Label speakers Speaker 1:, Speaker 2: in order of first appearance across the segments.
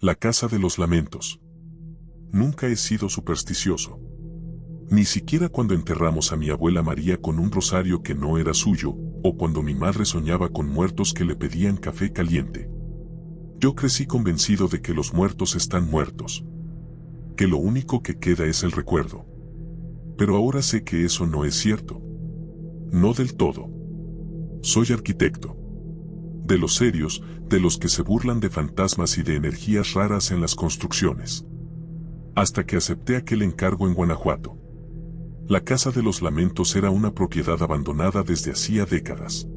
Speaker 1: La casa de los lamentos. Nunca he sido supersticioso. Ni siquiera cuando enterramos a mi abuela María con un rosario que no era suyo, o cuando mi madre soñaba con muertos que le pedían café caliente. Yo crecí convencido de que los muertos están muertos. Que lo único que queda es el recuerdo. Pero ahora sé que eso no es cierto. No del todo. Soy arquitecto. De los serios, de los que se burlan de fantasmas y de energías raras en las construcciones. Hasta que acepté aquel encargo en Guanajuato. La Casa de los Lamentos era una propiedad abandonada desde hacía décadas.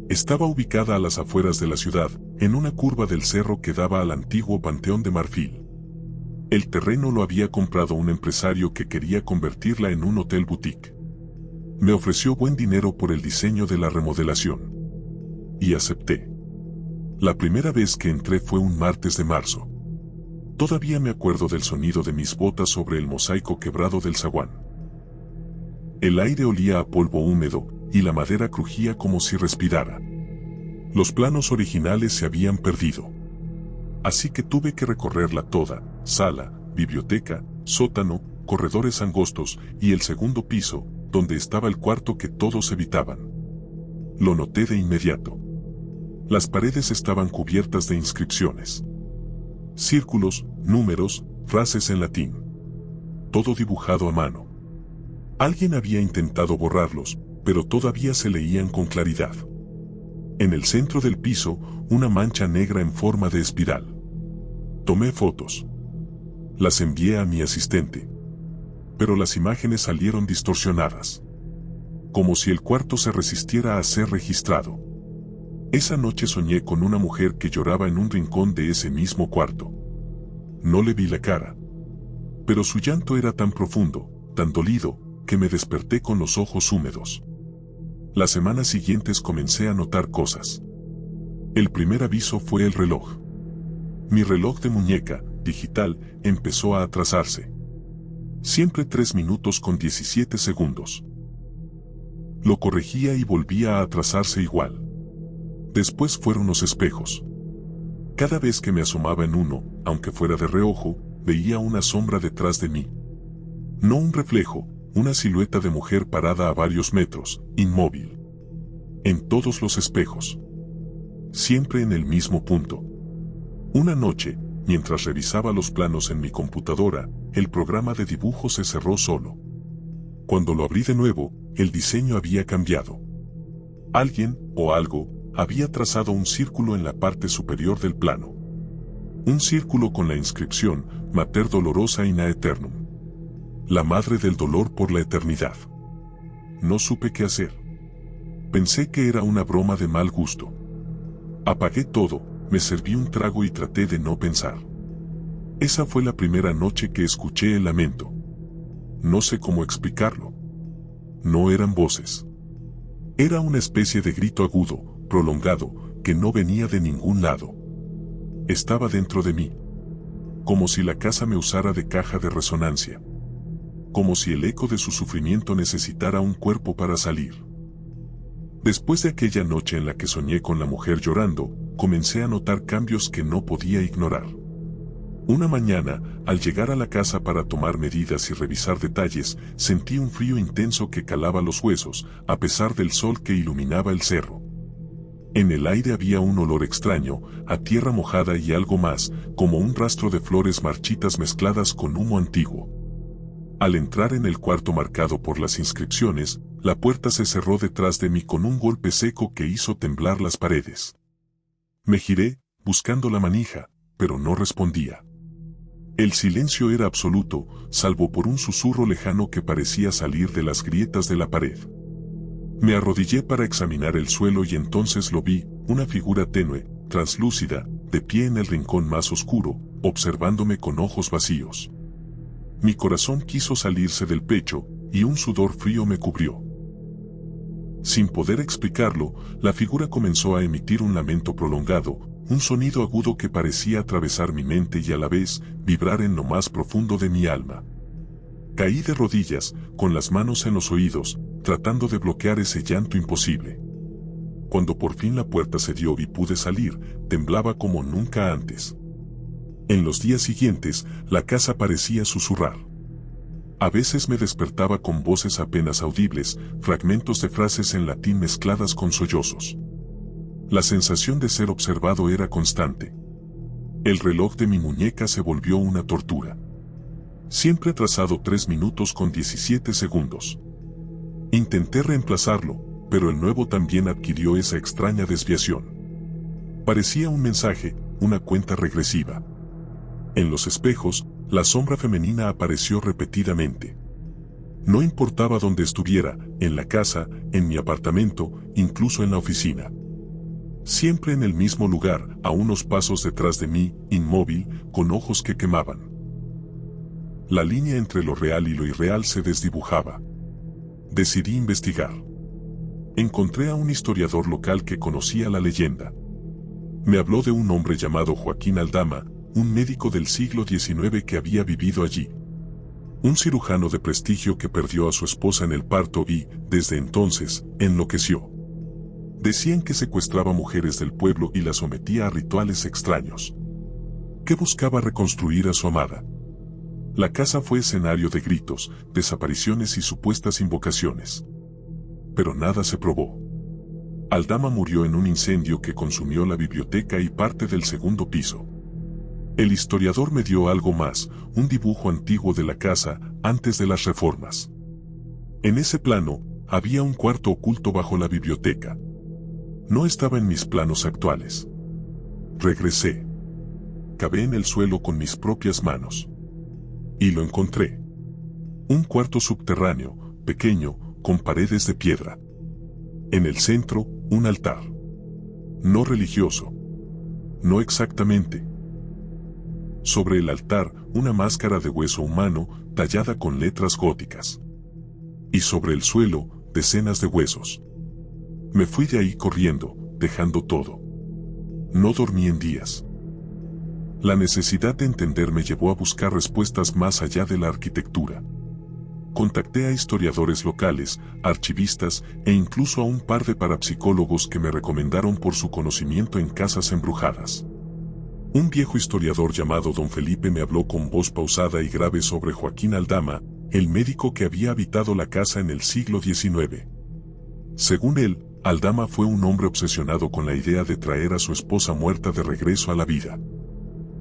Speaker 1: Estaba ubicada a las afueras de la ciudad, en una curva del cerro que daba al antiguo Panteón de Marfil. El terreno lo había comprado un empresario que quería convertirla en un hotel boutique. Me ofreció buen dinero por el diseño de la remodelación. Y acepté. La primera vez que entré fue un martes de marzo. Todavía me acuerdo del sonido de mis botas sobre el mosaico quebrado del zaguán. El aire olía a polvo húmedo, y la madera crujía como si respirara. Los planos originales se habían perdido. Así que tuve que recorrerla toda, sala, biblioteca, sótano, corredores angostos, y el segundo piso, donde estaba el cuarto que todos evitaban. Lo noté de inmediato. Las paredes estaban cubiertas de inscripciones. Círculos, números, frases en latín. Todo dibujado a mano. Alguien había intentado borrarlos, pero todavía se leían con claridad. En el centro del piso, una mancha negra en forma de espiral. Tomé fotos. Las envié a mi asistente. Pero las imágenes salieron distorsionadas. Como si el cuarto se resistiera a ser registrado. Esa noche soñé con una mujer que lloraba en un rincón de ese mismo cuarto. No le vi la cara. Pero su llanto era tan profundo, tan dolido, que me desperté con los ojos húmedos. Las semanas siguientes comencé a notar cosas. El primer aviso fue el reloj. Mi reloj de muñeca, digital, empezó a atrasarse. Siempre 3 minutos con 17 segundos. Lo corregía y volvía a atrasarse igual. Después fueron los espejos. Cada vez que me asomaba en uno, aunque fuera de reojo, veía una sombra detrás de mí. No un reflejo, una silueta de mujer parada a varios metros, inmóvil. En todos los espejos. Siempre en el mismo punto. Una noche, mientras revisaba los planos en mi computadora, el programa de dibujo se cerró solo. Cuando lo abrí de nuevo, el diseño había cambiado. Alguien, o algo, había trazado un círculo en la parte superior del plano. Un círculo con la inscripción, Mater Dolorosa in Aeternum. La madre del dolor por la eternidad. No supe qué hacer. Pensé que era una broma de mal gusto. Apagué todo, me serví un trago y traté de no pensar. Esa fue la primera noche que escuché el lamento. No sé cómo explicarlo. No eran voces. Era una especie de grito agudo, prolongado, que no venía de ningún lado. Estaba dentro de mí. Como si la casa me usara de caja de resonancia. Como si el eco de su sufrimiento necesitara un cuerpo para salir. Después de aquella noche en la que soñé con la mujer llorando, comencé a notar cambios que no podía ignorar. Una mañana, al llegar a la casa para tomar medidas y revisar detalles, sentí un frío intenso que calaba los huesos, a pesar del sol que iluminaba el cerro. En el aire había un olor extraño, a tierra mojada y algo más, como un rastro de flores marchitas mezcladas con humo antiguo. Al entrar en el cuarto marcado por las inscripciones, la puerta se cerró detrás de mí con un golpe seco que hizo temblar las paredes. Me giré, buscando la manija, pero no respondía. El silencio era absoluto, salvo por un susurro lejano que parecía salir de las grietas de la pared. Me arrodillé para examinar el suelo y entonces lo vi, una figura tenue, translúcida, de pie en el rincón más oscuro, observándome con ojos vacíos. Mi corazón quiso salirse del pecho, y un sudor frío me cubrió. Sin poder explicarlo, la figura comenzó a emitir un lamento prolongado, un sonido agudo que parecía atravesar mi mente y a la vez, vibrar en lo más profundo de mi alma. Caí de rodillas, con las manos en los oídos, tratando de bloquear ese llanto imposible. Cuando por fin la puerta se dio y pude salir, temblaba como nunca antes. En los días siguientes, la casa parecía susurrar. A veces me despertaba con voces apenas audibles, fragmentos de frases en latín mezcladas con sollozos. La sensación de ser observado era constante. El reloj de mi muñeca se volvió una tortura. Siempre atrasado 3 minutos con 17 segundos. Intenté reemplazarlo, pero el nuevo también adquirió esa extraña desviación. Parecía un mensaje, una cuenta regresiva. En los espejos, la sombra femenina apareció repetidamente. No importaba dónde estuviera, en la casa, en mi apartamento, incluso en la oficina. Siempre en el mismo lugar, a unos pasos detrás de mí, inmóvil, con ojos que quemaban. La línea entre lo real y lo irreal se desdibujaba. Decidí investigar. Encontré a un historiador local que conocía la leyenda. Me habló de un hombre llamado Joaquín Aldama, un médico del siglo XIX que había vivido allí. Un cirujano de prestigio que perdió a su esposa en el parto y, desde entonces, enloqueció. Decían que secuestraba mujeres del pueblo y las sometía a rituales extraños. Que buscaba reconstruir a su amada. La casa fue escenario de gritos, desapariciones y supuestas invocaciones. Pero nada se probó. Aldama murió en un incendio que consumió la biblioteca y parte del segundo piso. El historiador me dio algo más, un dibujo antiguo de la casa, antes de las reformas. En ese plano, había un cuarto oculto bajo la biblioteca. No estaba en mis planos actuales. Regresé. Cavé en el suelo con mis propias manos. Y lo encontré. Un cuarto subterráneo, pequeño, con paredes de piedra. En el centro, un altar. No religioso. No exactamente. Sobre el altar, una máscara de hueso humano, tallada con letras góticas. Y sobre el suelo, decenas de huesos. Me fui de ahí corriendo, dejando todo. No dormí en días. La necesidad de entender me llevó a buscar respuestas más allá de la arquitectura. Contacté a historiadores locales, archivistas e incluso a un par de parapsicólogos que me recomendaron por su conocimiento en casas embrujadas. Un viejo historiador llamado Don Felipe me habló con voz pausada y grave sobre Joaquín Aldama, el médico que había habitado la casa en el siglo XIX. Según él, Aldama fue un hombre obsesionado con la idea de traer a su esposa muerta de regreso a la vida.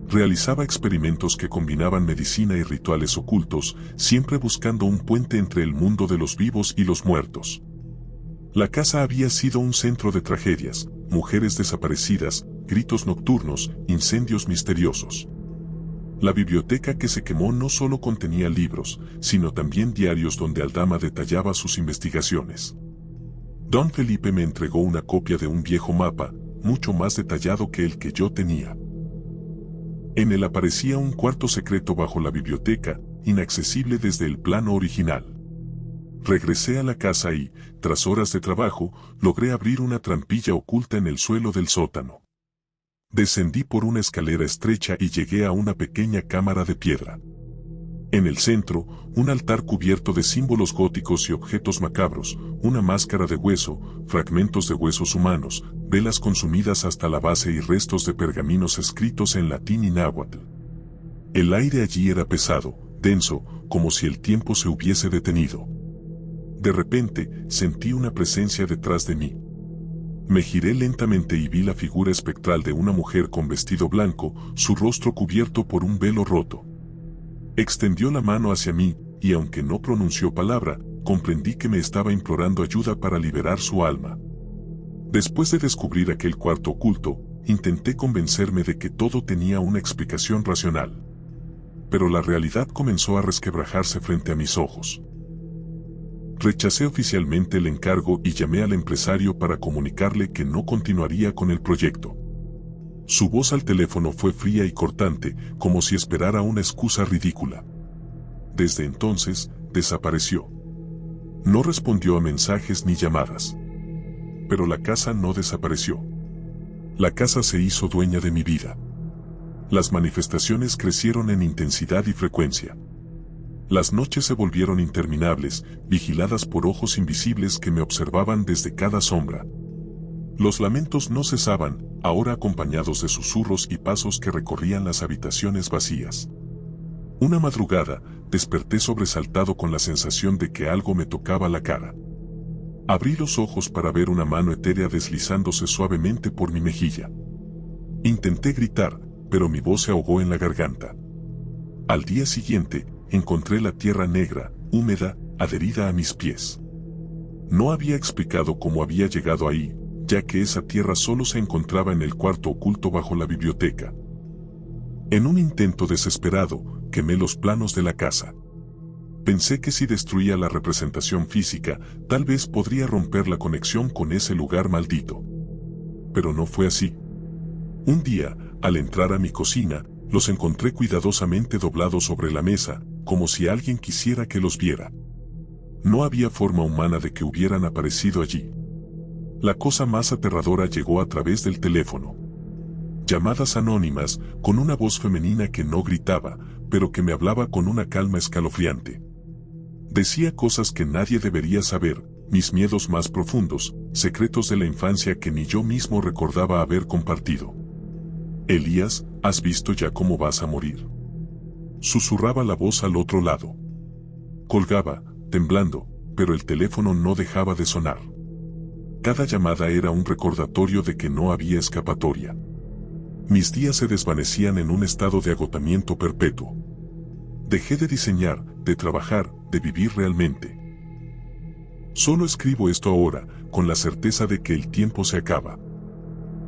Speaker 1: Realizaba experimentos que combinaban medicina y rituales ocultos, siempre buscando un puente entre el mundo de los vivos y los muertos. La casa había sido un centro de tragedias, mujeres desaparecidas, gritos nocturnos, incendios misteriosos. La biblioteca que se quemó no solo contenía libros, sino también diarios donde Aldama detallaba sus investigaciones. Don Felipe me entregó una copia de un viejo mapa, mucho más detallado que el que yo tenía. En él aparecía un cuarto secreto bajo la biblioteca, inaccesible desde el plano original. Regresé a la casa y, tras horas de trabajo, logré abrir una trampilla oculta en el suelo del sótano. Descendí por una escalera estrecha y llegué a una pequeña cámara de piedra. En el centro, un altar cubierto de símbolos góticos y objetos macabros, una máscara de hueso, fragmentos de huesos humanos, velas consumidas hasta la base y restos de pergaminos escritos en latín y náhuatl. El aire allí era pesado, denso, como si el tiempo se hubiese detenido. De repente, sentí una presencia detrás de mí. Me giré lentamente y vi la figura espectral de una mujer con vestido blanco, su rostro cubierto por un velo roto. Extendió la mano hacia mí, y aunque no pronunció palabra, comprendí que me estaba implorando ayuda para liberar su alma. Después de descubrir aquel cuarto oculto, intenté convencerme de que todo tenía una explicación racional. Pero la realidad comenzó a resquebrajarse frente a mis ojos. Rechacé oficialmente el encargo y llamé al empresario para comunicarle que no continuaría con el proyecto. Su voz al teléfono fue fría y cortante, como si esperara una excusa ridícula. Desde entonces, desapareció. No respondió a mensajes ni llamadas. Pero la casa no desapareció. La casa se hizo dueña de mi vida. Las manifestaciones crecieron en intensidad y frecuencia. Las noches se volvieron interminables, vigiladas por ojos invisibles que me observaban desde cada sombra. Los lamentos no cesaban, ahora acompañados de susurros y pasos que recorrían las habitaciones vacías. Una madrugada, desperté sobresaltado con la sensación de que algo me tocaba la cara. Abrí los ojos para ver una mano etérea deslizándose suavemente por mi mejilla. Intenté gritar, pero mi voz se ahogó en la garganta. Al día siguiente, encontré la tierra negra, húmeda, adherida a mis pies. No había explicado cómo había llegado ahí, ya que esa tierra solo se encontraba en el cuarto oculto bajo la biblioteca. En un intento desesperado, quemé los planos de la casa. Pensé que si destruía la representación física, tal vez podría romper la conexión con ese lugar maldito. Pero no fue así. Un día, al entrar a mi cocina, los encontré cuidadosamente doblados sobre la mesa, como si alguien quisiera que los viera. No había forma humana de que hubieran aparecido allí. La cosa más aterradora llegó a través del teléfono. Llamadas anónimas, con una voz femenina que no gritaba, pero que me hablaba con una calma escalofriante. Decía cosas que nadie debería saber, mis miedos más profundos, secretos de la infancia que ni yo mismo recordaba haber compartido. Elías, ¿has visto ya cómo vas a morir? Susurraba la voz al otro lado. Colgaba, temblando, pero el teléfono no dejaba de sonar. Cada llamada era un recordatorio de que no había escapatoria. Mis días se desvanecían en un estado de agotamiento perpetuo. Dejé de diseñar, de trabajar, de vivir realmente. Solo escribo esto ahora, con la certeza de que el tiempo se acaba.